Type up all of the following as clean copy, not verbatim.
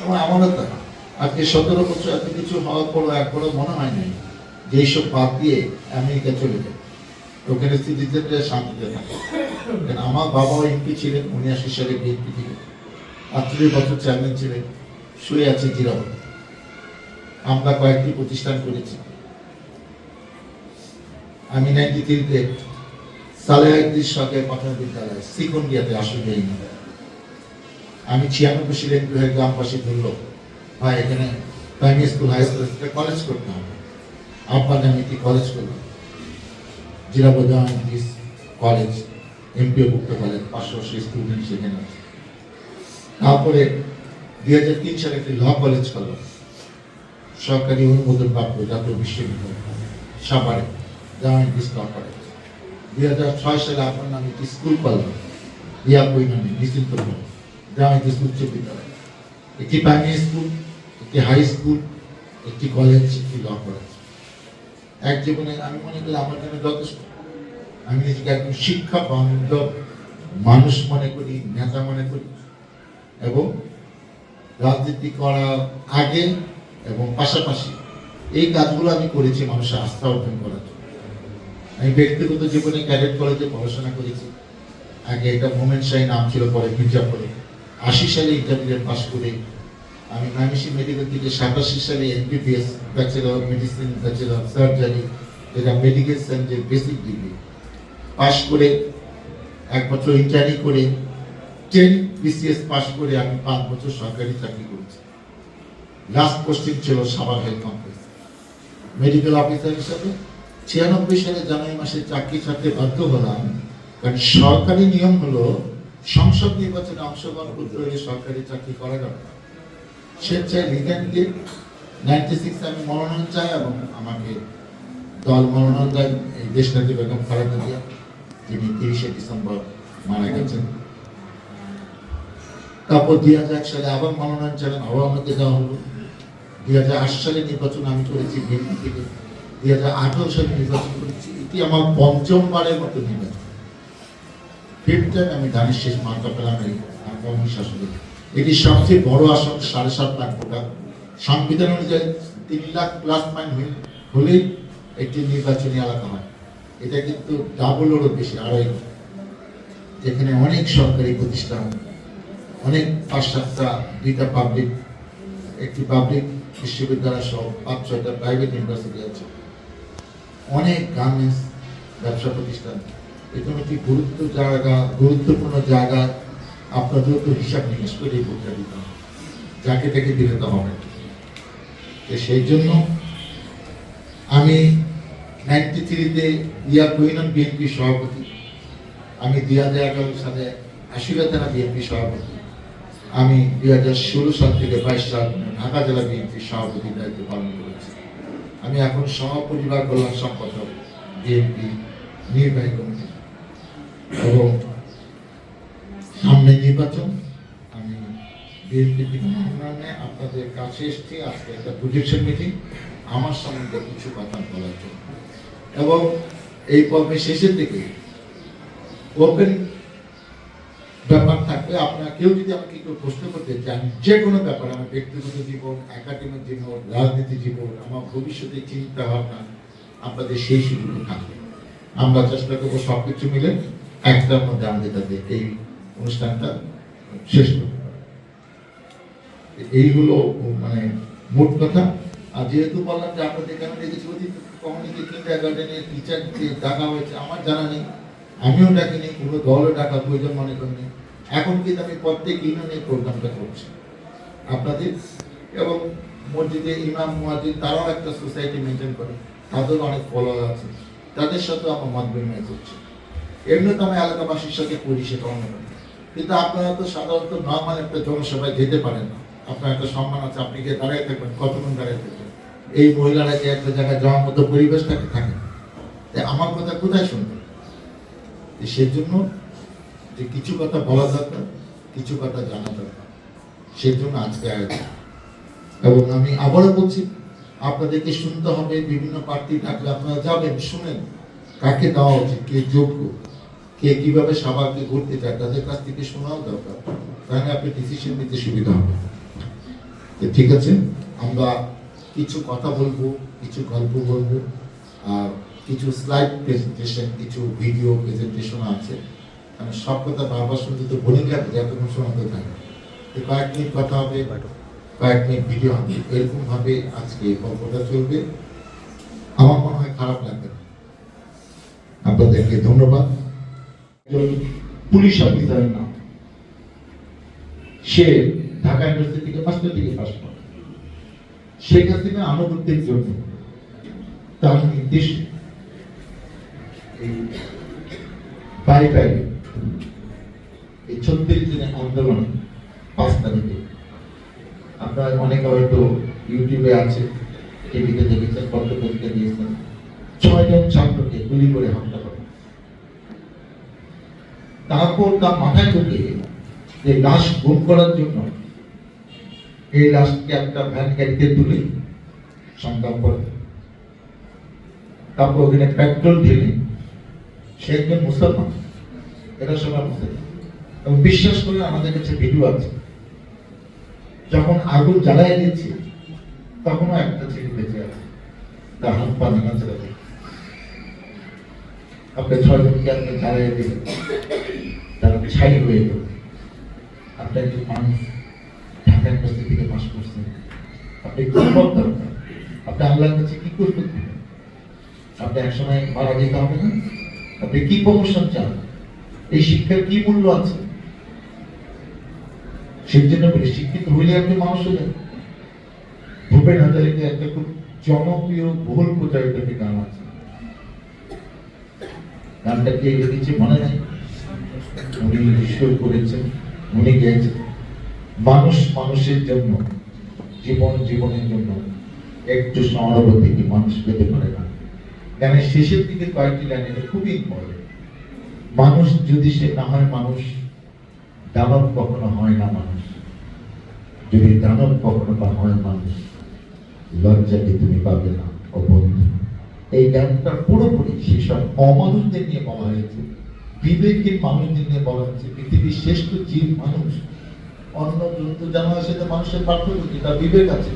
আমার আমানত আজকে 17 বছর এত কিছু হওয়ার পরও একবারও মনে হয় নাই যে এইসব বাদ দিয়ে আমেরিকা চলে যায়, ওখানে সিটিজেনরা শান্তিতে থাকে। কারণ আমার বাবাও এমপি ছিলেন, 79 সালে বিএনপি থেকে 48 বছর চেয়ারম্যান ছিলেন, শুয়ে আছে জিরাবত। আমরা কয়েকটি প্রতিষ্ঠান করেছি। আমি 93-তে সালেহাদ্দিন সরকারি প্রাথমিক বিদ্যালয় সিকুন্ডিয়াতে আসলে আমি 96 সালে এমপি হয়ে গ্রামবাসী ধরল, ভাই এখানে primary school high school college করতে হবে। আব্বা আমি কি কলেজ করলাম, জিরাবত কলেজ, এমপিও ভুক্ত কলেজ, 500 স্টুডেন্ট সেখানে আছে। তারপরে 2003 সালে একটি ল কলেজ করলাম, সরকারি অনুমোদন প্রাপ্ত জাতীয় বিশ্ববিদ্যালয় সাভারে, জামাই ল কলেজ। 2006 সালে আপনার নামে একটি স্কুল করলাম, ইয়াকুই নামে নিশ্চিন্তপুর, জামাই উচ্চ বিদ্যালয়, একটি প্রাইমারি স্কুল, একটি হাই স্কুল, একটি কলেজ, একটি ল কলেজ। এক জীবনে আমি মনে করি আমার জন্য যথেষ্ট। আমি নিজেকে একজন শিক্ষা বান্ধব মানুষ মনে করি, নেতা মনে করি, এবং রাজনীতি করার আগে এবং পাশাপাশি এই কাজগুলো আমি করেছি মানুষের আস্থা অর্জন করার জন্য। আমি ব্যক্তিগত জীবনে ক্যাডেট কলেজে পড়াশোনা করেছি। আগে এটা মোমেন শাহী নাম ছিল, পরে মির্জাপুরে। 80 সালে ইন্টারমিডিয়েট পাস করে আমি ময়মনসিংহ মেডিকেল থেকে 87 সালে MBBS, bachelor of medicine, bachelor of surgery, যেটা মেডিকেল সায়েন্সের বেসিক ডিগ্রি পাস করে 1 বছর ইন্টার্নি করে 10 বিসিএস পাস করে আমি 5 বছর সরকারি চাকরি করেছি। লাস্ট পোস্টিং ছিল Savar health complex medical officer হিসাবে। 96 সালে জানুয়ারি মাসে চাকরি ছাড়তে বাধ্য হলাম, কারণ সরকারি নিয়ম হলো সংসদ নির্বাচনে অংশগ্রহণ করতে হলে সরকারি চাকরি করা যাবে না। স্বেচ্ছায় লিখে নিয়ে 96 আমি মনোনয়ন চাই এবং আমাকে দল মনোনয়ন দেয় এই দেশনেত্রী বেগম খালেদা জিয়া, যিনি 30 ডিসেম্বর মারা গেছেন। তারপর 2001 সালে আবার মনোনয়ন চাইলেন, আবার আমাকে দেওয়া হলো। 2008 সালে নির্বাচন আমি করেছি বিএনপি থেকে, 2018 সালে নির্বাচন করেছি। এটি আমার 5ম বারের মতো নির্বাচন। 5th টাইম আমি ধানের শেষ মার্কা পেলাম এই আগামী শাসনে। এটি সবচেয়ে বড় আসন, 7.5 লাখ ভোটার। সংবিধান অনুযায়ী 3 লাখ প্লাস মাইন হলেই একটি নির্বাচনী এলাকা হয়। এটা কিন্তু ডাবলেরও বেশি, 2.5, যেখানে অনেক সরকারি প্রতিষ্ঠান, অনেক 5-7টা, 2টা পাবলিক, একটি পাবলিক বিশ্ববিদ্যালয় সহ 5-6টা প্রাইভেট ইউনিভার্সিটি আছে, অনেক গার্মেন্টস ব্যবসা প্রতিষ্ঠান। এখানে একটি গুরুত্বপূর্ণ জায়গা আপনাদের তো হিসাব নিকাশ করে ভোটটা দিতে হবে, যাকে তাকে দিতে তো হবে। সেই জন্য আমি 93-তে ইয়াকুইনন বিএনপি সভাপতি, আমি 2011 সালে আশুলিয়া থানা বিএনপি সভাপতি, আমি 2016 সাল থেকে 22 সাল ঢাকা জেলা বিএনপি সভাপতির দায়িত্ব পালন করেছি। আমি এখন সহপরিবার কল্যাণ সম্পাদক বিএনপি নির্বাহী কমিটি, এবং সামনে নির্বাচন। আমি বিএনপি উন্নয়নে আপনাদের কাছে এসেছি আজকে একটা প্রজেকশন মিটিং, আমার সম্বন্ধে কিছু কথা বলার জন্য। এবং এই পর্বের শেষের দিকে ওপেন ব্যাপার থাকবে। আপনারা কেউ যদি আমাকে কেউ প্রশ্ন করতে চান যে কোনো ব্যাপারে, আমার ব্যক্তিগত জীবন, একাডেমিক জীবন, রাজনীতি জীবন, আমার ভবিষ্যতে চিন্তা ভাবনা, আপনাদের সেই সুযোগ থাকবে। আমরা চেষ্টা করবো সবকিছু মিলে একটার মধ্যে আমাদের তাদের এই অনুষ্ঠানটা শেষ করতে পারে। এইগুলো মানে মোট কথা। আর যেহেতু বললাম যে আপনাদের এখানে দেখেছি অতীত কমিউনিটি কিন্ডারগার্টেনের টিচারকে ডাকা হয়েছে, আমার জানা নেই, আমিও ডাকিনি, কোনো দলও ডাকা প্রয়োজন মনে করিনি। এখন কিন্তু আমি প্রত্যেক ইউনিয়নে প্রোগ্রামটা করছি আপনাদের। এবং মসজিদে ইমাম মুয়াজ্জিন তারাও একটা সোসাইটি মেনটেন করে, তাদেরও অনেক ফলোয়ার আছে, তাদের সাথেও আমার মত বিনিময় করছি। এমনি তো আমি এলাকাবাসীর সাথে করি, সেটা অন্য কথা। কিন্তু আপনারা তো সাধারণত নর্মাল একটা জনসভায় যেতে পারেন না, আপনার একটা সম্মান আছে, আপনি গিয়ে দাঁড়িয়ে থাকবেন, কতক্ষণ দাঁড়িয়ে থাকবেন। এই মহিলারা যে একটা জায়গায় যাওয়ার মতো পরিবেশটাকে থাকে, আমার কথা কোথায় শুনবেন? সেই জন্য যে কিছু কথা বলা দরকার, কিছু কথা জানা দরকার, সেই জন্য আজকে আয়োজন। এবং আমি আবারও বলছি, আপনাদেরকে শুনতে হবে। বিভিন্ন প্রার্থী থাকলে আপনারা যাবেন, শুনেন কাকে দেওয়া উচিত, কে যোগ্য, কে কিভাবে সবাইকে ঘুরতে চায়, তাদের কাছ থেকে শোনাও দরকার, তাহলে আপনি ডিসিশন নিতে সুবিধা হবে। তো ঠিক আছে, আমরা কিছু কথা বলবো, কিছু গল্প বলবো, আর কিছু স্লাইড প্রেজেন্টেশন, কিছু ভিডিও প্রেজেন্টেশন আছে। আমি সব কথা বারবার শুনতে তো বলে গেলে যতক্ষণ শোনাতে থাকে, তো কয়েক মিনিট কথা হবে, কয়েক মিনিট ভিডিও হবে, এরকম ভাবে আজকে গল্পটা চলবে। আমার মনে হয় খারাপ লাগবে না। আপনাদেরকে ধন্যবাদ। একজন পুলিশ অফিসারের নাম, সে ঢাকা ইউনিভার্সিটি থেকে মাস্টার ডিগ্রি পাস করে। শেখ হাসিনা আনুগত্যের জন্য তার নির্দেশ বাইরে এই 36 দিনের আন্দোলন 5 তারিখে, আপনার অনেকে হয়তো ইউটিউবে আছে, টিভিতে দেখেছেন, পত্রপত্রিকা দিয়েছেন, 6 জন ছাত্রকে গুলি করে হত্যা করে। তারপর তার মাথায় ঢুকে যে লাশ গুম করার জন্য এই লাশকে একটা ভ্যান গাড়িতে তুলে সংগ্রাম করে, তারপর ওখানে পেট্রোল ঢেলে, সে একজন মুসলমান, এটা সবাই মুসলমান এবং বিশ্বাস করে আমাদের কাছে ভিডিও আছে, যখন আগুন জ্বালায় দিচ্ছে তখনও একটা ছেলে বেঁচে আছে, তার হাত পা নাড়াচাড়া করে। আপনি 6 জনকে আপনি জ্বালিয়ে দিলেন, তারা ছাই হয়ে গেল। আপনি একজন মানুষ, ঢাকা ইউনিভার্সিটি থেকে পাস করছেন, আপনি গৌরব দরকার, আপনি আল্লাহর কাছে কি করবেন? আপনি একসময় মারা যেতে হবে না? আপনি কি প্রমোশন চান? এই শিক্ষার কি মূল্য আছে? সেই জন্য বলি, শিক্ষিত হইলে আপনি মানুষ হলেন। ভূপেন হাজারিকা একটা খুব জনপ্রিয় বহুল প্রচারিত একটি গান আছে, গানটা কে লিখেছে মনে নাই, উনি ঈশ্বর করেছেন, উনি গেয়েছেন, মানুষ মানুষের জন্য, জীবন জীবনের জন্য একটু সমানুভূতি কি মানুষ পেতে পারে না। গানের শেষের দিকে কয়েকটি লাইন, এটা খুবই ইম্পর্টেন্ট। মানুষ যদি সে না হয় মানুষ, দানব কখনো হয় না মানুষ। যদি দানব কখনো বা হয় মানুষ, লজ্জাকে তুমি পাবে না ও বন্ধু। এই গানটা পুরোপুরি সেসব অমানুষদের নিয়ে বলা হয়েছে, বিবেকহীন মানুষদের নিয়ে বলা হয়েছে। পৃথিবীর শ্রেষ্ঠ জীব মানুষ, অন্য জন্তু জানোয়ারের সাথে মানুষের পার্থক্য কি? তার বিবেক আছে,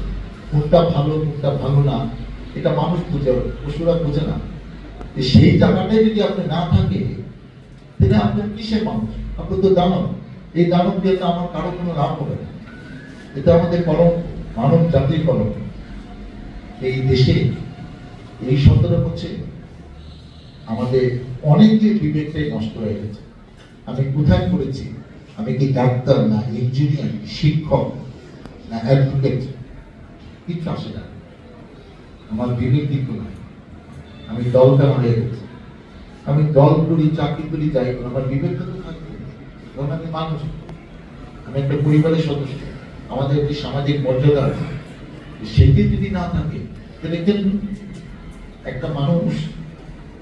কোনটা ভালো কোনটা ভালো না এটা মানুষ বুঝে, পশুরা বুঝে না। সেই জায়গাটাই যদি আপনি না থাকে, তাহলে আপনার কিসের মানুষ? আপনি তো দানব। এই দানব দিয়ে তো আমার কারো কোনো লাভ হবে না। এটা আমাদের কলম, মানব জাতির কলম। এই দেশে এই 17 বছরে আমাদের অনেকের বিবেকটাই নষ্ট হয়ে গেছে। আমি কোথায় পড়েছি? আমি কি ডাক্তার না ইঞ্জিনিয়ার, শিক্ষক না অ্যাডভোকেট, কিছু আসে না। আমার বিবেক কিন্তু নাই। আমি দলদার হয়ে গেছি। আমি দল করি, চাকরি করি, যাই করি, আমার বিবেকটা তো থাকবে, কারণ আমি মানুষ, আমি একটা পরিবারের সদস্য, আমাদের একটি সামাজিক মর্যাদা আছে। সেটি যদি না থাকে, তাহলে একটা মানুষ,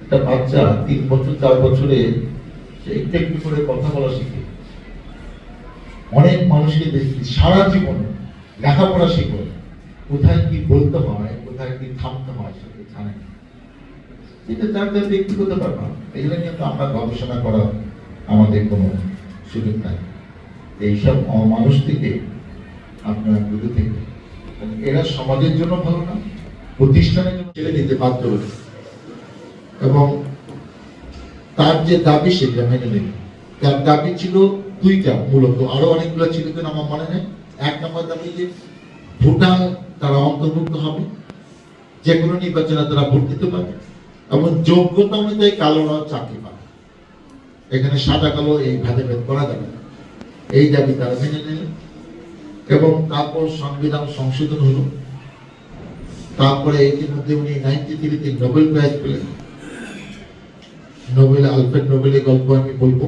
একটা বাচ্চা 3 বছর 4 বছরে সে একটু একটু করে কথা বলা শিখে। অনেক মানুষকে দেখি সারা জীবন লেখাপড়া শিখে, কোথায় কি বলতে হয়, কোথায় কি থামতে হয় সেটা জানে না। এটা যার যার ব্যক্তিগত ব্যাপার, এগুলো নিয়ে তো আমরা গবেষণা করা আমাদের কোনো সুযোগ নাই। এইসব মানুষ থেকে আপনার দূরে থেকে, এরা সমাজের জন্য ভালো না, প্রতিষ্ঠানের জন্য ছেড়ে নিতে বাধ্য হয়েছে এবং তার যে দাবি সেটা মেনে নেবে। তার দাবি ছিল 2টা, মূলত আরো অনেকগুলো ছিল কিন্তু আমার মনে নেই। 1 নম্বর দাবি যে ভোটার তারা অন্তর্ভুক্ত হবে, যে কোনো নির্বাচনে তারা ভোট দিতে পারবে এবং যোগ্যতা অনুযায়ী কালোরা চাকরি পাবে। এখানে সাদা কালো এই ভেদাভেদ করা যাবে না, এই দাবি তারা মেনে নিলেন। এবং তারপর সংবিধান সংশোধন হলো। তারপরে ইতিমধ্যে উনি 93-তে নোবেল প্রাইজ পেলেন। নোবেল, আলফ্রেড নোবেলের গল্প আমি বলবো।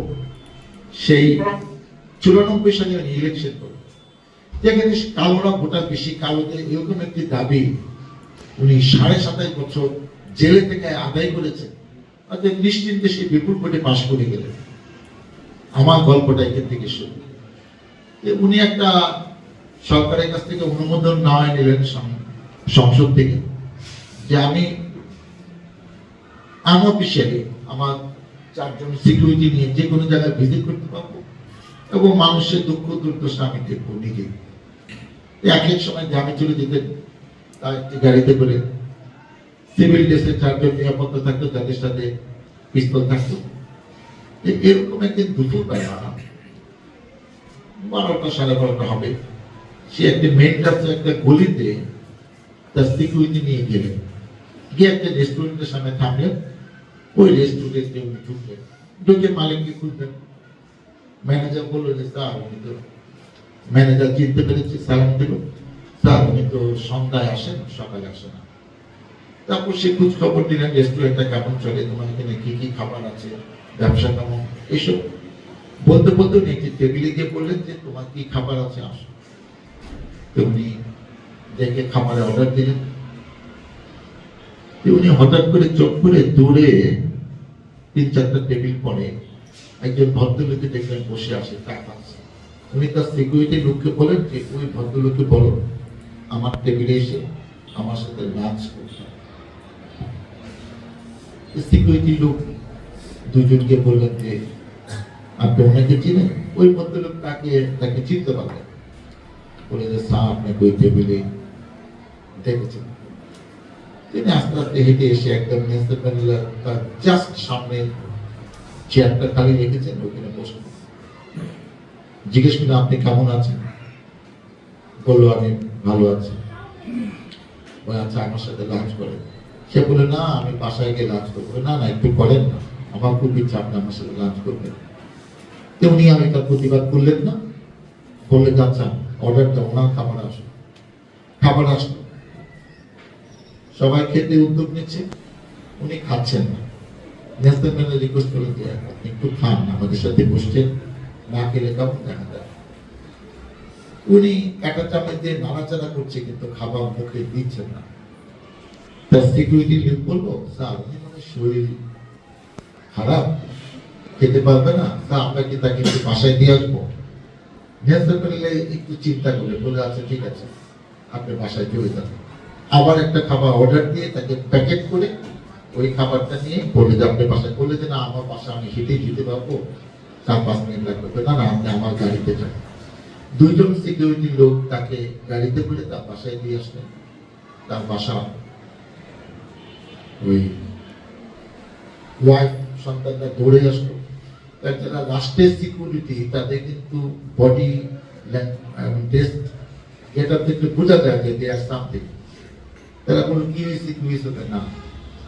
সেই 94 সালে উনি ইলেকশন করেন, যেখানে কালোরা ভোটার বেশি, কালোদের এরকম একটি দাবি উনি 27.5 বছর জেলে থেকে আদায় করেছেন। অর্থাৎ নিশ্চিন্তে সেই বিপুল ভোটে পাশ করে গেলেন। আমার গল্পটা এখান থেকে শুরু। উনি একটা সরকারের কাছ থেকে অনুমোদন না নিলেন সংসদ থেকে, যে আমি আনঅফিশিয়ালি আমার 4 জন সিকিউরিটি নিয়ে যে কোনো জায়গায় ভিজিট করতে পারবো এবং মানুষের দুঃখ দুর্দশা আমি দেখবো নিজে। এক এক সময় গ্রামে চলে যেতেন, তার একটি গাড়িতে করে সিভিল ড্রেসের 4 জন নিরাপত্তা থাকতো, তাদের সাথে পিস্তল থাকতো। এরকম একদিন দুপুর বেলা 12টা 12:30 হবে, সে একটা মেন রাস্তায় একটা গলিতে তার সিকিউরিটি নিয়ে গেলেন, গিয়ে একটা রেস্টুরেন্টের সামনে থামলেন। ওই রেস্টুরেন্টে উনি ঢুকলেন, ঢুকে মালিককে খুঁজলেন। ম্যানেজার বললো যে স্যার উনি তো, ম্যানেজার চিনতে পেরেছে, সালাম দিল, স্যার উনি তো সন্ধ্যায় আসেন, সকালে আসে না। তারপর সে খোঁজ খবর নিলেন রেস্টুরেন্টটা কেমন চলে, তোমার এখানে কি কি খাবার আছে, ব্যবসা কেমন, এসব বলতে বলতে উনি একটি টেবিলে গিয়ে বললেন যে তোমার কি খাবার আছে আসো। তো উনি দেখে খাবারের অর্ডার দিলেন। উনি হঠাৎ করে চোখ করে দূরে 3-4টা টেবিল পরে একজন ভদ্রলোকে দেখলেন বসে আসে, চা খাচ্ছে। উনি তার সিকিউরিটি লোককে বলেন যে ওই ভদ্রলোককে বলো আমার টেবিলে এসে আমার সাথে লাঞ্চ করতে। সিকিউরিটি লোক দুজনকে বললেন যে আপনি ওনাকে চিনেন? ওই ভদ্রলোক তাকে চিনতে পারলেন, বলে যে স্যার আপনাকে ওই টেবিলে দেখেছেন। তিনি আস্তে আস্তে হেঁটে এসে একদম মেসের প্যানেলের তার জাস্ট সামনে চেয়ারটা খালি রেখেছেন, ওখানে বসে জিজ্ঞেস করলেন আপনি কেমন আছেন? বললো আমি ভালো আছি। আচ্ছা আমার সাথে লাঞ্চ করেন। সে বলে না আমি বাসায় গিয়ে লাঞ্চ করবো। না না একটু করেন না, আমার খুব ইচ্ছা আপনি আমার সাথে লাঞ্চ করবেন। তেমনি আমি তার প্রতিবাদ করলেন না, বললেন আচ্ছা অর্ডার দাও, ওনার খাবার আসলো। খাবার আসলো, সবাই খেতে উদ্যোগ নিচ্ছে, উনি খাচ্ছেন না। ন্যাশনাল ম্যানেজার রিকোয়েস্ট করলেন যে আপনি একটু খান, আমাদের সাথে বসছেন, না খেলে কেমন দেখা যায়। উনি একটা চামচ দিয়ে নাড়াচাড়া করছে কিন্তু খাবার মুখে দিচ্ছেন না। তার সিকিউরিটি লোক বলবো স্যার উনি মানে শরীর খারাপ, খেতে পারবে না, স্যার আমরা কি তাকে একটু বাসায় দিয়ে আসবো? ন্যাশনাল ম্যানেজার একটু চিন্তা করলে বলে আচ্ছা ঠিক আছে আপনি বাসায় চলে যান। আবার একটা খাবার অর্ডার দিয়ে তাকে প্যাকেট করে ওই খাবারটা নিয়ে বলে যে আপনি বাসায়, বলে যে না আমার বাসা আমি হেঁটেই যেতে পারবো, 4-5 মিনিট লাগবে। না না আপনি আমার গাড়িতে যান। 2 জন সিকিউরিটি লোক তাকে গাড়িতে করে তার বাসায় দিয়ে আসলেন। তার বাসা ওই ওয়াইফ সন্তানরা দৌড়ে আসলো। তার যারা লাস্টের সিকিউরিটি তাদের কিন্তু বডি ড্রেস এটা থেকে বোঝা যায় যে দে আর সামথিং। তারা বলল কি হয়েছে কি হয়েছে, না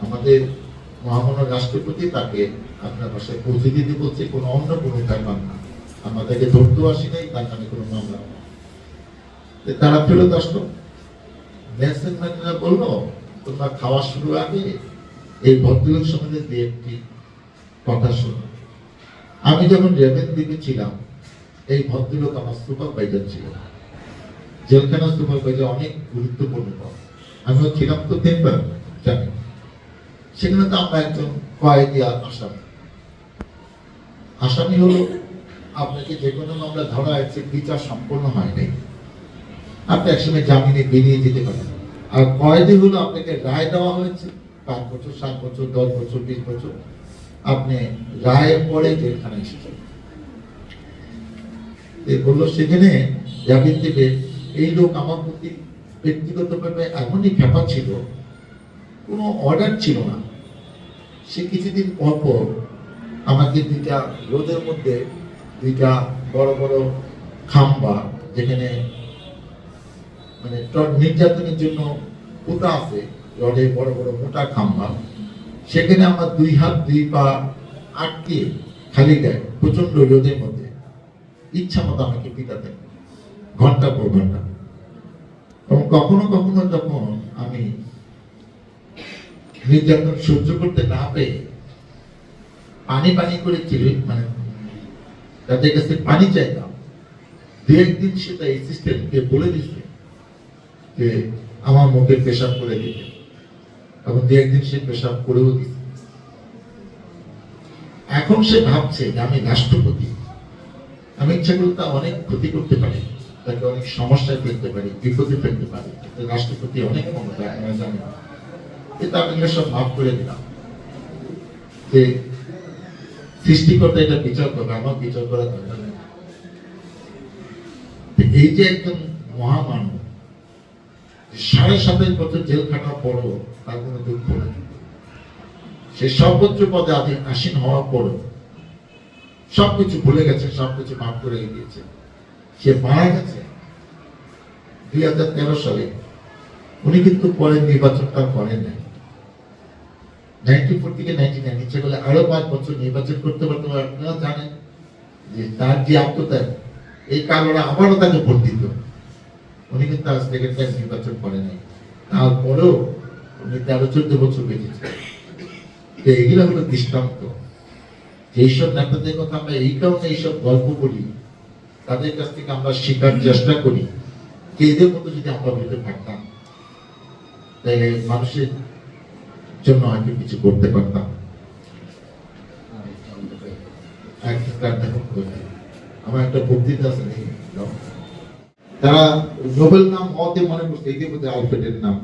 আমাদের মহামান্য রাষ্ট্রপতি তাকে আপনার বাসায় পৌঁছে দিতে বলছে, কোনো অন্য কোনো ব্যাপার না, আমাদেরকে ধরতেও আসি নাই, তার নামে কোনো মামলা। তারা ফেরত আসলো। নেলসন ম্যান্ডেলা বললো তোমরা খাওয়া শুরু আগে এই ভদ্রলোক সম্বন্ধে দু একটি কথা শোনো। আমি যখন রেভেনদ্বীপে ছিলাম এই ভদ্রলোক আমার সুপারভাইজার ছিল। জেলখানা সুপারভাইজার অনেক গুরুত্বপূর্ণ পদ, আমিও ছিলাম তো 3 বার জানি। সেখানে তো আমরা একজন কয়েদি আর আসামি। আসামি হলো আপনাকে যে কোনো মামলা ধরা হয়েছে, বিচার সম্পূর্ণ হয় নাই, আপনি একসময় জামিনে বেরিয়ে যেতে পারেন। আর কয়েদি হলো আপনাকে রায় দেওয়া হয়েছে 5 বছর 7 বছর 10 বছর 20 বছর, আপনি রায়ের পরে জেলখানায় এসেছেন। বললো সেখানে জামিন দেবে। এই লোক আমার প্রতি ব্যক্তিগতভাবে এমনই খেপা ছিল, কোনো অর্ডার ছিল না। সে কিছুদিন পর পর আমাকে 2টা রোদের মধ্যে 2টা বড় বড় খাম্বা, যেখানে মানে নির্যাতনের জন্য পোতা আছে, রডে বড় বড় মোটা খাম্বা, সেখানে আমার 2 হাত 2 পা আটকে খালি গায়ে প্রচন্ড রোদের মধ্যে ইচ্ছা মতো আমাকে পিটাতেন ঘন্টা পর ঘন্টা। এবং কখনো কখনো যখন আমি নির্যাতন সহ্য করতে না পেয়ে পানি পানি করে মানে তাদের কাছে পানি চাইতাম, 2-1 দিন সেটা অ্যাসিস্ট্যান্টকে বলে দিচ্ছে যে আমার মুখে পেশাব করে দিতে, এবং 2-1 দিন সে পেশাব করেও দিচ্ছে। এখন সে ভাবছে যে আমি রাষ্ট্রপতি, আমি ইচ্ছা করলে তা অনেক ক্ষতি করতে পারি, তাকে অনেক সমস্যায় ফেলতে পারি, বিপদে ফেলতে পারি। রাষ্ট্রপতি অনেক ক্ষমতা, আপনারা জানেন। কিন্তু আমি এগুলো সব মাফ করে দিলাম যে সৃষ্টিকর্তা এটা বিচার করবে, আমার বিচার করা দরকার নেই। এই যে একজন মহামানব 27.5 বছর জেল খাটার পরও তার কোনো দুঃখ নেই। সে সর্বোচ্চ পদে আসীন হওয়ার পরও সবকিছু ভুলে গেছে, সবকিছু মাফ করে দিয়েছে। সে মারা গেছে 2013 সালে। উনি কিন্তু পরে নির্বাচনটা করেন নাই। 94 থেকে 99 ইচ্ছে করলে আরো 5 বছর নির্বাচন করতে পারতো। আপনারা জানেন যে তার যে আত্মত্যাগ, এই কারণে আবারও তাকে ভোট দিত। উনি কিন্তু আজ সেকেন্ড টাইম নির্বাচন করে নাই। তারপরেও উনি 13-14 বছর বেঁচেছে। এগুলো হলো দৃষ্টান্ত। এইসব নেতাদের কথা আমরা এই কারণে এইসব গল্প বলি, তাদের কাছ থেকে আমরা শেখার চেষ্টা করি যে এদের মতো যদি আমরা বলতে পারতাম তাহলে মানুষের জন্য হয়তো কিছু করতে পারতাম। আমার একটা বক্তৃতা আছে, তারা নোবেল নাম হওয়াতে মনে করছে ইতিমধ্যে আলফ্রেডের নাম।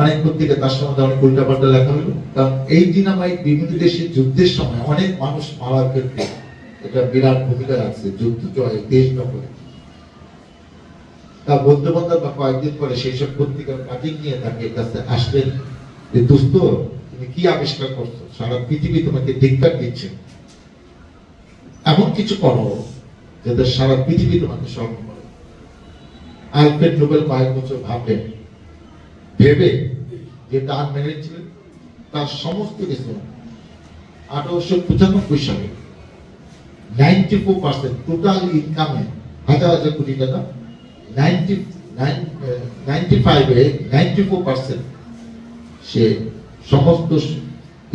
অনেক পত্রিকা তার সম্বন্ধে অনেক উল্টাপাল্টা লেখা হলো। কারণ এই ডিনামাইট বিভিন্ন দেশের যুদ্ধের সময় অনেক মানুষ মারার ক্ষেত্রে এটা বিরাট ভূমিকা রাখছে, যুদ্ধ জয়, দেশ দখলে। তা বন্ধু বান্ধব বা কয়েকদিন পরে সেই সব পত্রিকার কাটিং নিয়ে তাকে কাছে আসলেন যে দোস্ত, তুমি কি আবিষ্কার করছো, সারা পৃথিবী তোমাকে ধিক্কার দিচ্ছে, এমন কিছু করো যাতে সারা পৃথিবী তোমাকে স্মরণ করে। আলফ্রেড নোবেল কয়েক বছর ভাবলেন, ভেবে যে তার মেনেছিলেন তার সমস্ত কিছু 1895 সালে 94% টোটাল ইনকামে 1000 কোটি টাকা, 94% সে সমস্ত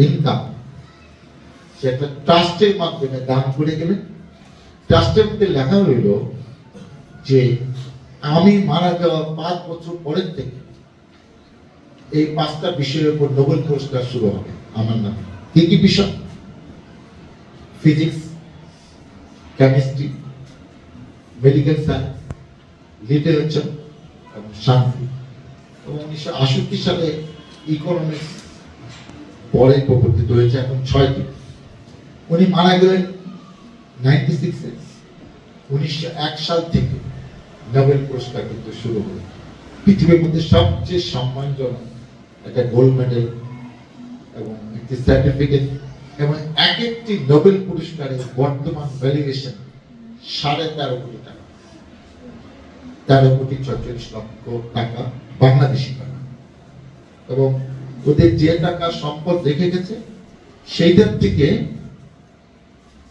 ইনকাম সে একটা ট্রাস্টের মাধ্যমে দান করে গেলেন। ট্রাস্টের মধ্যে লেখা হইল যে আমি মারা যাওয়ার 5 বছর পরের থেকে এই 5টা বিষয়ের উপর নোবেল পুরস্কার শুরু হবে আমার নামে। কি কি বিষয়? Physics, chemistry, medical science, literature এবং শান্তি। এবং 1968 সালে ইকোনমিক্স পরে প্রবর্তিত হয়েছে, এখন 6টি। উনি মারা গেলেন 96-এ। 1901 সাল থেকে নোবেল পুরস্কার কিন্তু শুরু হলো। পৃথিবীর মধ্যে সবচেয়ে সম্মানজনক একটা গোল্ড মেডেল এবং একটি সার্টিফিকেট, এবং এক একটি নোবেল পুরস্কারের বর্তমান ভ্যালুয়েশন 13.5 কোটি টাকা, 13,46 লক্ষ টাকা বাংলাদেশি টাকা। এবং ওদের যে টাকা সম্পদ রেখে গেছে সেইটার থেকে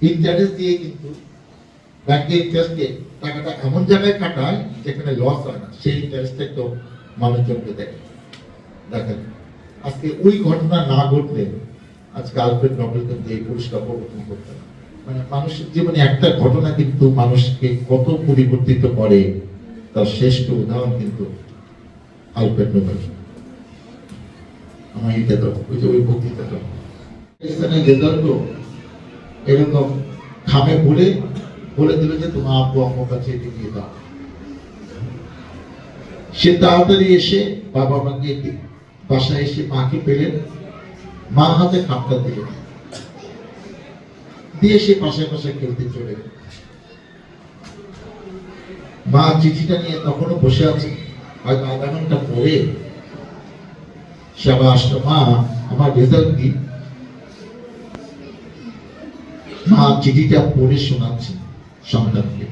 ইন্টারেস্ট দিয়ে কিন্তু ব্যাংকের ইন্টারেস্টে টাকাটা এমন জায়গায় কাটায় যেখানে লস হয় না, সেই ইন্টারেস্টে তো মানুষজনকে দেখেন। আজকে ওই ঘটনা না ঘটলে আজকে আলফ্রেড নোবেল কিন্তু এই পুরস্কার প্রবর্তন করতে না। মানে মানুষের জীবনে একটা ঘটনা কিন্তু মানুষকে কত পরিবর্তিত করে তার শ্রেষ্ঠ উদাহরণ কিন্তু আলফ্রেড নোবেল। আমার এটা তো ওই যে ওই বক্তৃতাটা পাকিস্তানের রেজাল্টও এরকম খামে বলে দিল যে তোমার আব্বু আম্মুর কাছে এটি দিয়ে দাও। সে তাড়াতাড়ি এসে বাবা মাকে বাসায় এসে মাকে পেলেন, মা হাতে খামটা দিলেন, দিয়ে সে পাশে পাশে খেলতে চলে গেল। মা চিঠিটা নিয়ে তখনও বসে আছে, হয়তো আধা ঘন্টা পরে সে আবার আসলো, মা আমার রেজাল্ট কি? মা চিঠিটা পড়ে শোনাচ্ছে সন্তানকে,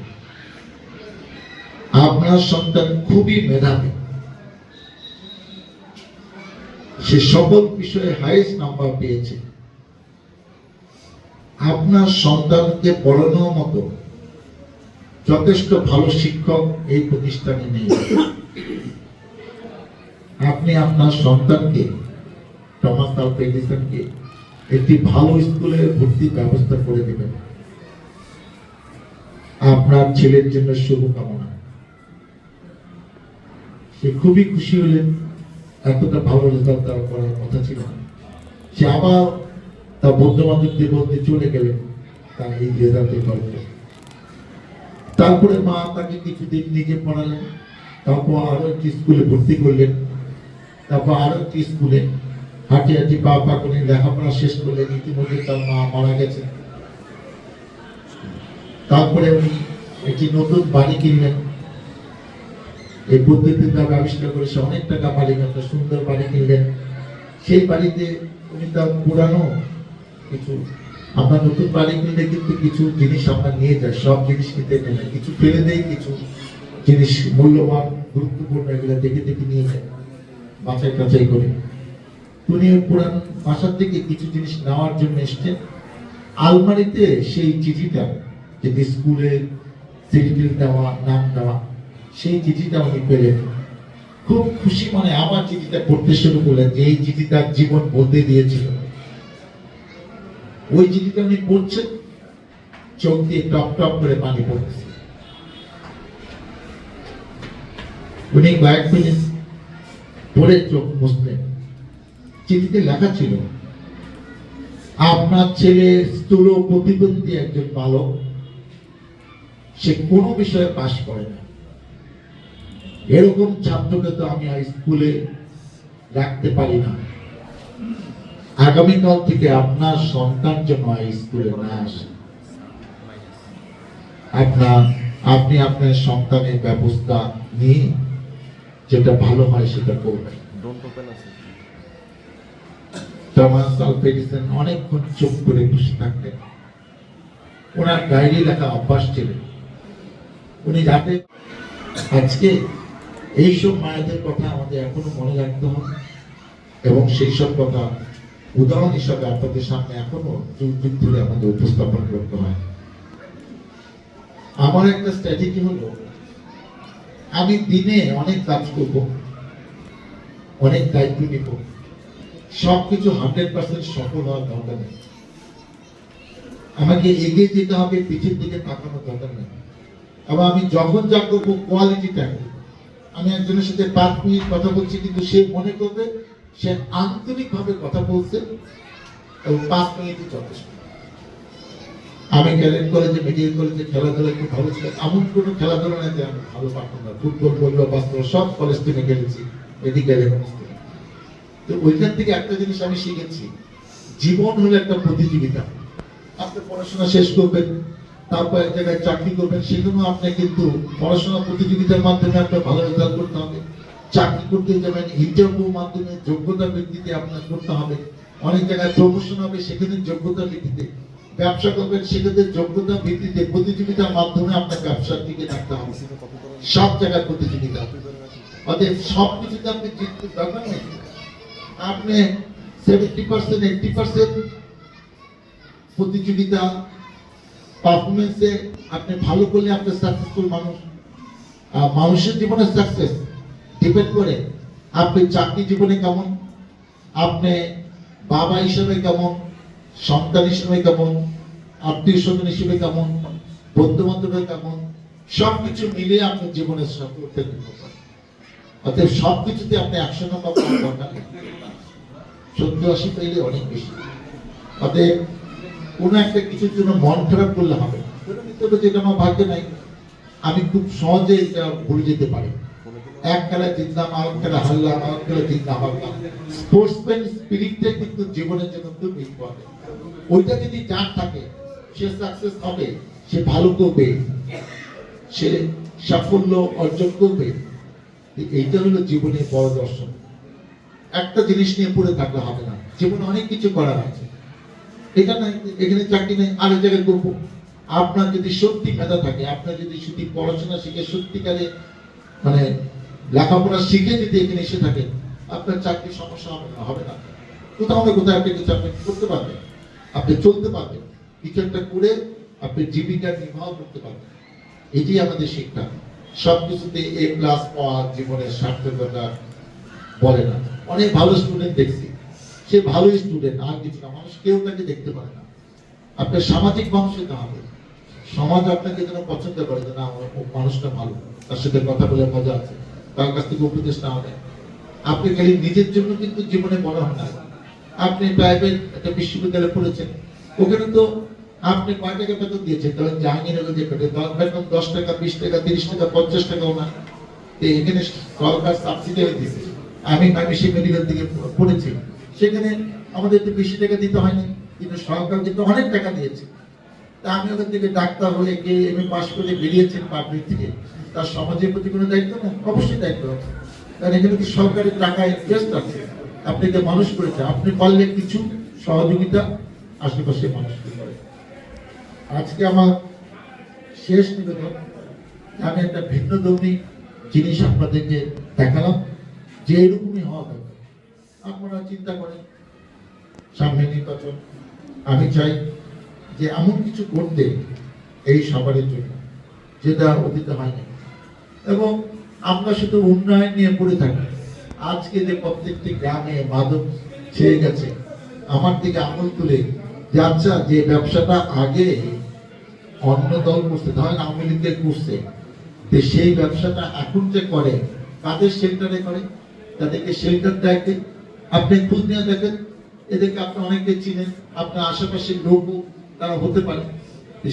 আপনার সন্তান খুবই মেধাবী, সে সকল বিষয়ে হাইয়েস্ট নাম্বার পেয়েছে। আপনার সন্তানকে পড়ানোর মতো যথেষ্ট ভালো শিক্ষক এই প্রতিষ্ঠানে নেই। আপনি আপনার সন্তানকে, টমাস আলভা এডিসনকে একটি ভালো স্কুলে ভর্তির ব্যবস্থা করে দেবেন। আপনার ছেলের জন্য শুভকামনা। সে খুবই খুশি হলেন, এতটা ভালো রেজাল্ট তার করার কথা ছিল না। সে আবার তার বন্ধু বান্ধবদের বলতে চলে গেলেন তার এই রেজাল্টের গল্প। তারপরে মা তাকে কিছুদিন নিজে পড়ালেন, তারপর আরো একটি স্কুলে ভর্তি করলেন, তারপর আরো একটি স্কুলে হাঁটি হাঁটি পা পা করে লেখাপড়া শেষ করলেন। ইতিমধ্যে তার মা মারা গেছে। তারপরে উনি একটি নতুন বাড়ি কিনলেন, এই পদ্ধতিতে আবিষ্কার করে সে অনেক টাকা মালিক, একটা সুন্দর বাড়ি কিনলেন। সেই বাড়িতে উনি তার পুরানো কিছু, আমরা নতুন বাড়ি কিনলে কিন্তু কিছু জিনিস আমরা নিয়ে যাই, সব জিনিস কিনতে নেই না, কিছু ফেলে দেয়, কিছু জিনিস মূল্যবান গুরুত্বপূর্ণ এগুলো দেখে দেখে নিয়ে যায়, বাছাই টাছাই করে। উনি পুরান বাসার থেকে কিছু জিনিস নেওয়ার জন্য এসছেন। আলমারিতে সেই চিঠিটা, যদি স্কুলে সিরিয়াল দেওয়া, নাম দেওয়া, সেই চিঠিটা উনি পেলেন। খুব খুশি মনে আবার চিঠিটা পড়তে শুরু করলেন, যে এই চিঠিটা জীবন বদলে দিয়েছিল। ওই চিঠিটা উনি পড়ছেন, চোখ দিয়ে টপ টপ করে পানি পড়তেছে। উনি কয়েক মিনিট পরে চোখ মুছলেন। চিঠিতে লেখা ছিল, আপনার ছেলে স্থূল প্রতিবন্ধী একজন বালক, সে কোনো বিষয়ে পাশ করে না। এরকম ছাত্রকে তো আমি স্কুলে রাখতে পারি না। আগামীকাল থেকে আপনার সন্তান যেন স্কুলে না আসে। আপনি আপনার সন্তানের ব্যবস্থা নিয়ে যেটা ভালো হয় সেটা করবেন। টমাস আলভা এডিসন অনেকক্ষণ চুপ করে বসে থাকতেন। ওনার ডায়েরি লেখা অভ্যাস ছিল। উনি যাতে আজকে এইসব মায়েদের কথা আমাদের এখনো মনে রাখতে হবে, এবং সেই সব কথা উদাহরণ হিসাবে আপনাদের সামনে এখনো যুগ যুগ ধরে আমাদের উপস্থাপন করতে হয়। আমার একটা স্ট্র্যাটেজি হলো, আমি দিনে অনেক কাজ করব, অনেক দায়িত্ব নিব, সবকিছু 100% সফল হওয়ার দরকার নেই। আমাকে এগিয়ে যেতে হবে, পিছের দিকে তাকানোর দরকার নেই। আবার আমি যখন যা করবো কোয়ালিটিটা, আমি একজনের সাথে 5 মিনিট কথা বলছি, কিন্তু সে মনে করবে সে আন্তরিক ভাবে কথা বলছে, এবং 5 মিনিটই যথেষ্ট। আমি ক্যাডেট কলেজে, মেডিকেল কলেজে খেলাধুলা একটু ভালো ছিল, এমন কোনো খেলাধুলা নেই যে আমি ভালো পারতাম না। ফুটবল বলবো, বাস্তব সব কলেজ টিমে খেলেছি, মেডিকেল এবং। তো ওইখান থেকে একটা জিনিস আমি শিখেছি, জীবন হলো একটা প্রতিযোগিতা। আপনি পড়াশোনা শেষ করবেন, তারপর এক জায়গায় চাকরি করবেন, সেখানেও আপনি কিন্তু পড়াশোনা প্রতিযোগিতার মাধ্যমে আপনার ভালো রেজাল্ট করতে হবে। চাকরি করতে যাবেন, ইন্টারভিউ মাধ্যমে যোগ্যতার ভিত্তিতে আপনার করতে হবে। অনেক জায়গায় প্রমোশন হবে, সেখানে যোগ্যতার ভিত্তিতে। ব্যবসা করবেন, সেখানে যোগ্যতার ভিত্তিতে, প্রতিযোগিতার মাধ্যমে আপনার ব্যবসার দিকে থাকতে হবে। সব জায়গায় প্রতিযোগিতা, অতএব সব কিছুতে আপনি জিততে দরকার নেই। আপনি 70% 80% প্রতিযোগিতা পারফরমেন্সে আপনি ভালো করলে আপনি সাকসেসফুল মানুষ। মানুষের জীবনে সাকসেস ডিপেন্ড করে আপনি চাকরি জীবনে কেমন, আপনি বাবা হিসেবে কেমন, সন্তান হিসেবে কেমন, আত্মীয় স্বজন হিসেবে কেমন, বন্ধু বান্ধবের কেমন, সবকিছু মিলিয়ে আপনি জীবনের সফল করতে পারেন। অতএব সবকিছুতে আপনি 100 নম্বর পাওয়ার দরকার নেই, 70-80 পেলে অনেক বেশি। অতএব কোন একটা কিছুর জন্য মন খারাপ করলে হবে না, যেটা আমার ভাগ্যে নাই, আমি খুব সহজে এটা ভুলে যেতে পারি। এক খেলা জিতলাম, আর খেলা হারলাম, আর খেলা জিতলাম, হারলাম। স্পোর্টসম্যান স্পিরিটটা কিন্তু জীবনের জন্য খুব ইম্পর্টেন্ট। ওইটা যদি যার থাকে, সে সাকসেস হবে, সে ভালো করবে, সে সাফল্য অর্জন করবে। এইটা হলো জীবনের বড় দর্শন। একটা জিনিস নিয়ে পড়ে থাকলে হবে না, জীবনে অনেক কিছু করার আছে। এটা নাই, এখানে চাকরি নেই, আরেক জায়গায় করবো। আপনার যদি সত্যি মেধা থাকে, আপনার যদি শুধু পড়াশোনা শিখে সত্যিকারে মানে লেখাপড়া শিখে যদি এখানে এসে থাকে, আপনার চাকরির সমস্যা হবে না। কোথাও না কোথাও আপনি কিছু আপনি করতে পারবেন, আপনি চলতে পারবেন, কিছু একটা করে আপনি জীবিকা নির্বাহ করতে পারবেন। এটি আমাদের শিক্ষা। সবকিছুতে A+ পাওয়া জীবনের সার্থকতা বলে না। অনেক ভালো স্টুডেন্ট দেখছি, সে ভালো স্টুডেন্ট, আর কিছু না, মানুষ কেউ তাকে দেখতে পারে না। আপনার সামাজিক মানুষ হতে হবে, সমাজ আপনাকে যেন পছন্দ করে যে না, মানুষটা ভালো, তার সাথে কথা বলে মজা আছে, তার কাছ থেকে উপদেশ নেওয়া যায়। আপনি খালি নিজের জন্য কিন্তু জীবনে বড় হন না। আপনি প্রাইভেট একটা বিশ্ববিদ্যালয়ে পড়েছেন, ওখানে তো আপনি কয় টাকা বেতন দিয়েছেন? তাহলে জাহাঙ্গীরনগর যে বেতন 10 টাকা, 20 টাকা, 30 টাকা, 50 টাকাও না। এখানে সরকার সাবসিডি দিয়েছে। আমি মাইমিসি মেডিকেল থেকে পড়েছি, সেখানে আমাদের একটু বেশি টাকা দিতে হয়নি, কিন্তু সরকার কিন্তু অনেক টাকা দিয়েছে। তা আমি ওখান থেকে ডাক্তার হয়ে গিয়ে এমএ পাস করে বেরিয়েছেন পাবলিক থেকে, তার সমাজের প্রতি কোনো দায়িত্ব না? অবশ্যই দায়িত্ব আছে। কারণ এখানে কি সরকারের টাকায় ইনভেস্ট আছে, আপনাকে মানুষ করেছে, আপনি পারলে কিছু সহযোগিতা আশেপাশে মানুষকে করে। আজকে আমার শেষ নিবেদন, আমি একটা ভিন্ন ধর্মী জিনিস আপনাদেরকে দেখালাম যে এরকমই হওয়া দরকার। আপনারা চিন্তা করেন সামনে নির্বাচন, আমি চাই যে এমন কিছু করতে এই সবারের জন্য যেটা অতীতে হয়নি, এবং আমরা শুধু উন্নয়ন নিয়ে পড়ে থাকি। আজকে যে প্রত্যেকটি গ্রামে মাদক ছেয়ে গেছে, আমার দিকে আঙুল তুলে যে আচ্ছা যে ব্যবসাটা আগে অন্য দল করছে, ধরেন আওয়ামী লীগের করছে, যে সেই ব্যবসাটা এখন যে করে কাদের শেল্টারে করে, তাদেরকে শেল্টার দেয় কে? আপনি খোঁজ নিয়ে দেখেন, এদেরকে আপনি অনেকে চিনেন, আপনার আশেপাশের লোকও তারা হতে পারে,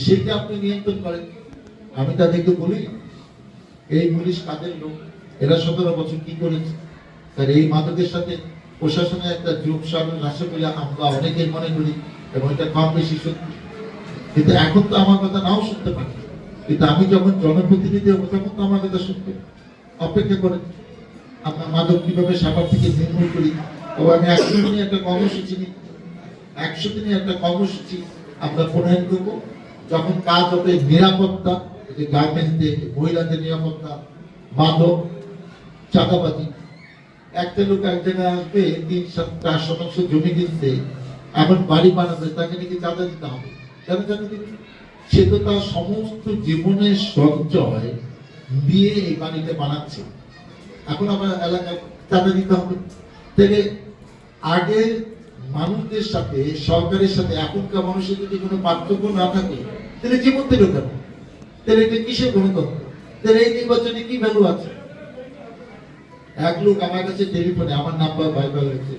সেটা আপনি নিয়ন্ত্রণ করেন। আমি তাদেরকে বলি এই পুলিশ কাদের লোক, এরা 17 বছর কি করেছে? তার এই মাদকের সাথে প্রশাসনের একটা যোগ সাধন আছে বলে আমরা অনেকেই মনে করি, এবং এটা কম বেশি সত্যি। কিন্তু এখন তো আমার কথা নাও শুনতে পারি, কিন্তু আমি যখন জনপ্রতিনিধি হবো তখন তো আমার কথা শুনতে অপেক্ষা করেন। আমরা মাদক কিভাবে সাভার থেকে নির্মূল করি, এবং আমি 100 দিনে একটা কর্মসূচি নিই, 100 দিনে একটা কর্মসূচি আমরা প্রণয়ন করবো। যখন কাজ হবে নিরাপত্তা, গার্মেন্টসে মহিলাদের নিরাপত্তা, মাদক, চাঁদাবাজি। একটা লোক এক জায়গায় আসবে 3-4 শতাংশ জমি কিনতে, এখন বাড়ি বানাবে, তাকে নাকি চাঁদা দিতে হবে। কেন চাঁদা দিবে? সে তো তার সমস্ত জীবনের সঞ্চয় দিয়ে এই বাড়িটা বানাচ্ছে, এখন আমার এলাকায় চাঁদা দিতে হবে। তাহলে আগের মানুষদের সাথে সরকারের সাথে এখনকার মানুষের যদি কোনো পার্থক্য না থাকে, তাহলে জীবন থেকে কেন? তাহলে এটা কিসের গণতন্ত্র? তাহলে এই নির্বাচনে কি ভ্যালু আছে? এক লোক আমার কাছে টেলিফোনে আমার নাম্বার ভাইবার হয়েছে,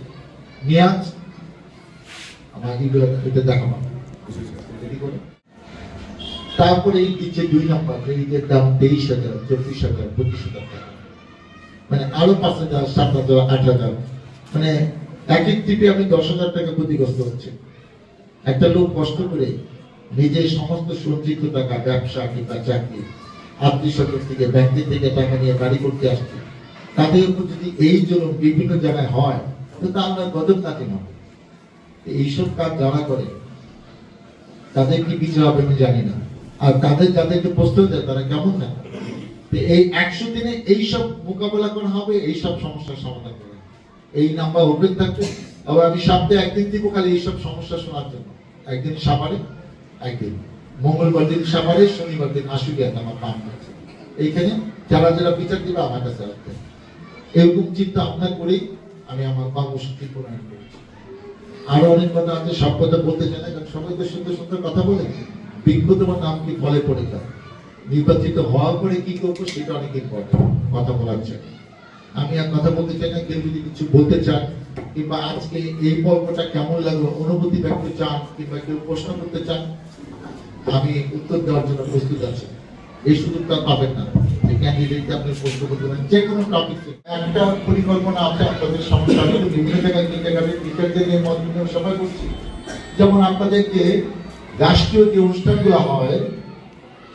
নিয়াজ আমার এইগুলো এটা দেখাবো, তারপরে এই দিচ্ছে 2 নাম্বার, এইটার দাম 23,000, 24,000, 25,000 টাকা, মানে আরো 5,000, 7,000, 8,000, মানে এক এক টিপে আমি 10,000 টাকা ক্ষতিগ্রস্ত হচ্ছে। একটা লোক কষ্ট করে নিজের সমস্ত সঞ্চিত টাকা, ব্যবসা কিংবা চাকরি, আত্মীয় থেকে ব্যাংক থেকে টাকা নিয়ে বাড়ি করতে আসছে, তাদের উপর যদি এই জন্য বিভিন্ন জায়গায় হয়, তো তা আমরা গজব তাকে না। এইসব কাজ যারা করে তাদের কি বিচার হবে আমি জানি না, আর তাদের যাদেরকে প্রস্তুত দেয় তারা কেমন না। এই 100 দিনে এইসব মোকাবেলা করা হবে, এইসব সমস্যার সমাধান করা, এই নাম্বার ওপেন থাকবে। আবার আমি সপ্তাহে একদিন দিব খালি এইসব সমস্যা শোনার জন্য, একদিন সাভারে, একদিন মঙ্গলবার দিন সাভারে, শনিবার দিন আশুলিয়াতে আমার কাম আছে। এইখানে যারা যারা বিচার দিবে আমার কাছে আসবে, এরকম চিন্তা আপনার করেই আমি আমার কর্মসূচি প্রণয়ন করেছি। আরো অনেক কথা আছে, সব কথা বলতে চাই না, কারণ সবাই তো সুন্দর সুন্দর কথা বলে। বিজ্ঞ তোমার নাম কি ফলে পড়ে যায়, নির্বাচিত হওয়ার পরে কি করবো সেটা অনেক ইম্পর্টেন্ট, কথা বলার চাই। আমি আর কথা বলতে চাই না, কেউ যদি কিছু বলতে চান কিংবা আজকে এই পর্বটা কেমন লাগলো অনুভূতি ব্যক্ত চান কিংবা কেউ প্রশ্ন করতে চান, আমি উত্তর দেওয়ার জন্য প্রস্তুত আছি। এই সুযোগটা পাবেন না যে ক্যান্ডিডেটকে আপনি প্রশ্ন করতে পারেন যে কোনো টপিকে। একটা পরিকল্পনা আছে আপনাদের সমস্যা, কিন্তু বিভিন্ন জায়গায় টিচারদের নিয়ে মত বিনিময় সভা করছি। যেমন আপনাদেরকে রাষ্ট্রীয় যে অনুষ্ঠানগুলো হয়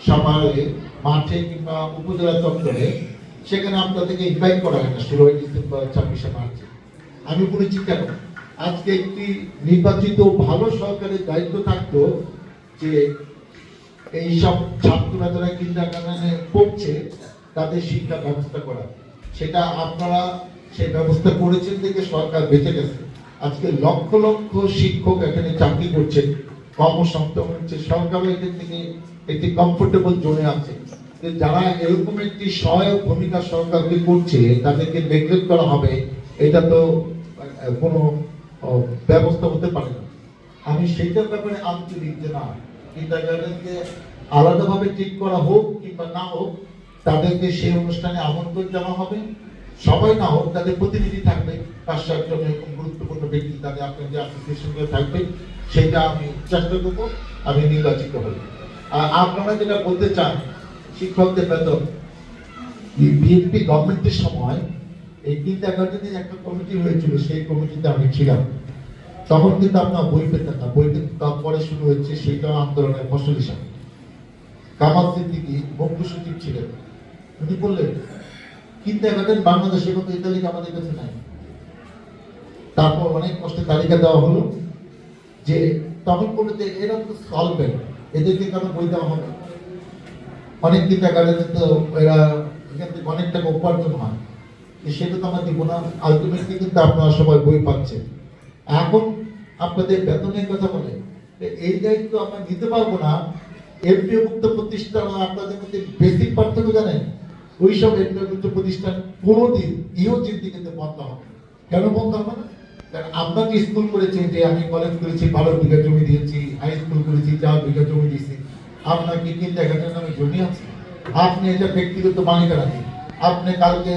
সভায়, মাঠে কিংবা উপজেলা চত্বরে, সেখানে আপনাদেরকে ইনভাইট করা হয় না 16 ডিসেম্বর, 26শে মার্চ। আমি বলেছি কেন? আজকে একটি নির্বাচিত ভালো সরকারের দায়িত্ব থাকতো যে এইসব ছাত্ররা যারা কিন্ডারগার্টেনে পড়ছে তাদের শিক্ষা ব্যবস্থা করা, সেটা আপনারা সেই ব্যবস্থা করেছেন দেখে সরকার বেঁচে গেছে। আজকে লক্ষ লক্ষ শিক্ষক এখানে চাকরি করছেন, কর্মসংস্থান হচ্ছে, সরকারও এখান থেকে একটি কমফোর্টেবল জোনে আছে। যারা এরকম একটি সহায়ক ভূমিকা সরকারকে করছে তাদেরকে নেগলেক্ট করা হবে, এটা তো কোনো ব্যবস্থা হতে পারে না। আমি সেইটার ব্যাপারে আন্তরিক যে না, কিন্ডারগার্টেনকে আলাদাভাবে ঠিক করা হোক কিংবা না হোক, তাদেরকে সেই অনুষ্ঠানে আমন্ত্রণ জানানো হবে। সবাই না হোক, তাদের প্রতিনিধি থাকবে, 5-7 জন এরকম গুরুত্বপূর্ণ ব্যক্তি তাদের আপনার যে অ্যাসোসিয়েশনগুলো থাকবে, সেটা আমি চেষ্টা করবো আমি নির্বাচিত হব। আর আপনারা যেটা বলতে চান শিক্ষকদের বেতন, বিএনপি গভর্নমেন্টের সময় এই কিন্ডারগার্টেনের একটা কমিটি হয়েছিল, সেই কমিটিতে আমি ছিলাম। তখন কিন্তু আপনার বই পেতেন না, বই কিন্তু তারপরে শুরু হয়েছে সেইটা আন্দোলনের ফসল হিসাবে। কামাল সিদ্দিকী মুখ্য সচিব ছিলেন, উনি বললেন কিন্ডারগার্টেন বাংলাদেশের মতো এই তালিকা আমাদের কাছে নাই। তারপর অনেক কষ্টে তালিকা দেওয়া হলো, যে তখন বললো যে এরা তো সলভেন্ট, এদেরকে কেন বই দেওয়া হবে? অনেক কিন্ডারগার্টেনে তো এরা এখান থেকে অনেক টাকা উপার্জন হয়, সেটা তো আমরা দিব না। আলটিমেটলি কিন্তু আপনারা সবাই বই পাচ্ছেন। এখন আপনাদের বেতনের কথা বলে, এই দায়িত্ব আমরা নিতে পারবো না। এমপিও মুক্ত প্রতিষ্ঠান আপনাদের মধ্যে বেসিক পার্থক্য জানেন, ওই সব এমপিও মুক্ত প্রতিষ্ঠান কোনোদিন ইও জিন্দিগিতে বন্ধ হবে। কেন বন্ধ হবে না? কারণ আমরা যে স্কুল করেছি, যে আমি কলেজ করেছি 12 বিঘা জমি দিয়েছি, হাই স্কুল করেছি 4 বিঘা জমি দিয়েছি, আপনার কি কিন্ডারগার্টেনের নামে জমি আছে? আপনি এটা ব্যক্তিগত মালিকানা দিন। আপনি কালকে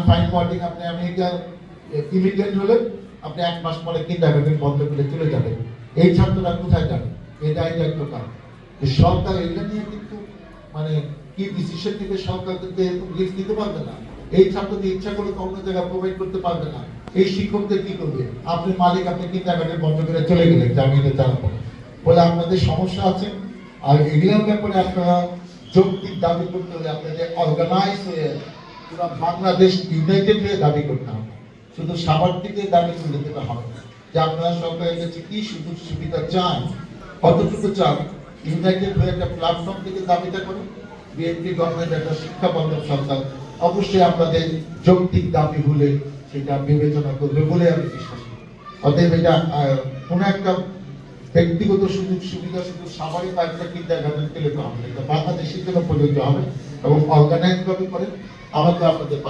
ফাইন ওয়ার্ডিং, আপনি আমেরিকা ইমিগ্রেন্ট হলেন, আপনি 1 মাস পরে কিন্ডারগার্টেন বন্ধ করে চলে যাবেন। এই ছাত্ররা কোথায় যাবে? এটাই দায়িত্ব কার? সরকার এটা নিয়ে কিন্তু মানে কি ডিসিশন নেবে, সরকার কিন্তু এরকম রিস্ক নিতে পারবে না। এই ছাত্রদের ইচ্ছা করে তো অন্য জায়গায় প্রোভাইড করতে পারবে না। এই শিক্ষকদের কি করবে? আপনি মালিক, আপনি কিন্ডারগার্টেন বন্ধ করে চলে গেলেন জামিনে জানাবো বলে, আপনাদের সমস্যা আছে। আর এগুলোর ব্যাপারে আপনারা যৌক্তিক দাবি করতে হলে আপনাদের অর্গানাইজ হয়ে পুরো বাংলাদেশ ইউনাইটেড হয়ে দাবি করতে হবে। শুধু সাভার থেকে দাবি তুলে দিতে হবে যে আপনারা সরকারের কাছে কি সুযোগ সুবিধা চান, কতটুকু চান, ইউনাইটেড হয়ে একটা প্ল্যাটফর্ম থেকে দাবিটা করুন। বিএনপি গভর্নমেন্ট একটা শিক্ষা বান্ধব সরকার, অবশ্যই আপনাদের যৌক্তিক দাবি হলে সেটা বিবেচনা করবে বলে আমি বিশ্বাস করি। অতএব এটা কোনো একটা ব্যক্তিগত সুযোগ সুবিধা শুধু সামরিক একটা কিন্ডারগার্টেন পেলে তো হবে না, এটা বাংলাদেশের জন্য প্রযোজ্য হবে এবং অর্গানাইজ ভাবে করে আমাকে আপনাদের